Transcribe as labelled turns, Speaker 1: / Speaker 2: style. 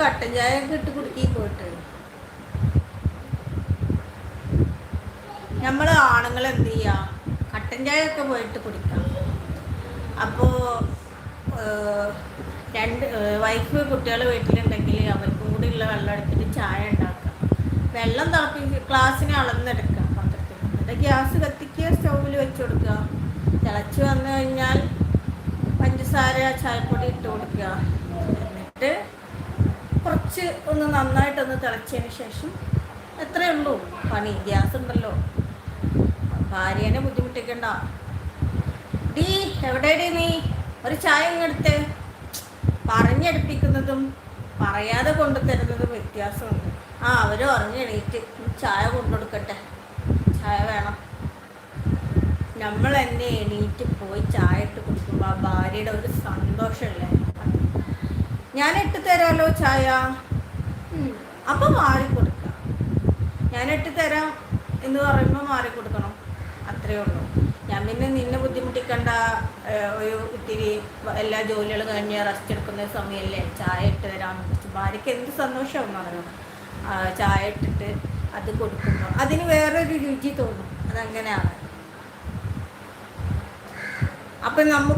Speaker 1: കട്ടൻ ചായ ഒക്കെ ഇട്ട് കുടുക്കി പോയിട്ട് നമ്മൾ ആണുങ്ങൾ എന്ത് ചെയ്യാം, കട്ടൻ ചായ ഒക്കെ പോയിട്ട് കുടിക്കാം. അപ്പോൾ വൈഫ് കുട്ടികൾ വീട്ടിലുണ്ടെങ്കിൽ അവർക്കും കൂടി ഉള്ള വെള്ളം എടുത്തിട്ട് ചായ ഉണ്ടാക്കുക. വെള്ളം തിളപ്പിച്ച് ഗ്ലാസ്സിന് അളന്നെടുക്കുക പാത്രത്തിൽ, എന്നിട്ട് ഗ്യാസ് കത്തിക്കുക, സ്റ്റൗവിൽ വെച്ച് കൊടുക്കുക. തിളച്ച് വന്നു കഴിഞ്ഞാൽ പഞ്ചസാര ചായപ്പൊടി ഇട്ട് കൊടുക്കുക. എന്നിട്ട് കുറച്ച് ഒന്ന് നന്നായിട്ടൊന്ന് തിളച്ചതിന് ശേഷം എത്രയേ ഉള്ളൂ പണി. ഗ്യാസ് ഉണ്ടല്ലോ, ഭാര്യേനെ ബുദ്ധിമുട്ടിക്കണ്ട. ഡീ എവിടെയടി നീ, ഒരു ചായ ഇങ്ങെടുത്ത്. പറഞ്ഞെടുപ്പിക്കുന്നതും പറയാതെ കൊണ്ടുതരുന്നതും വ്യത്യാസമുണ്ട്. അവർ പറഞ്ഞെണീറ്റ് ചായ കൊണ്ടുകൊടുക്കട്ടെ, ചായ വേണം. നമ്മൾ തന്നെ എണീറ്റ് പോയി ചായ ഇട്ട് കുടിക്കുമ്പോൾ ആ ഭാര്യയുടെ ഒരു സന്തോഷമല്ലേ. ഞാൻ ഇട്ട് തരാമല്ലോ ചായ, അപ്പം മാറിക്കൊടുക്കുക. ഞാൻ ഇട്ട് തരാം എന്ന് പറയുമ്പോൾ മാറിക്കൊടുക്കണം, അത്രയേ ഉള്ളൂ. ഞാൻ പിന്നെ നിന്നെ ബുദ്ധിമുട്ടിക്കണ്ട, ഒരു ഇത്തിരി എല്ലാ ജോലികളും കഴിഞ്ഞ് റെസ്റ്റ് എടുക്കുന്ന സമയമല്ലേ, ചായ ഇട്ട് തരാമെന്ന് വെച്ചു. ഭാര്യയ്ക്ക് എന്ത് സന്തോഷമാണെന്ന് പറഞ്ഞു. ചായ ഇട്ടിട്ട് അത് കൊടുക്കുമ്പോൾ അതിന് വേറൊരു രുചി തോന്നും. അതങ്ങനെയാണ്. അപ്പം നമുക്ക്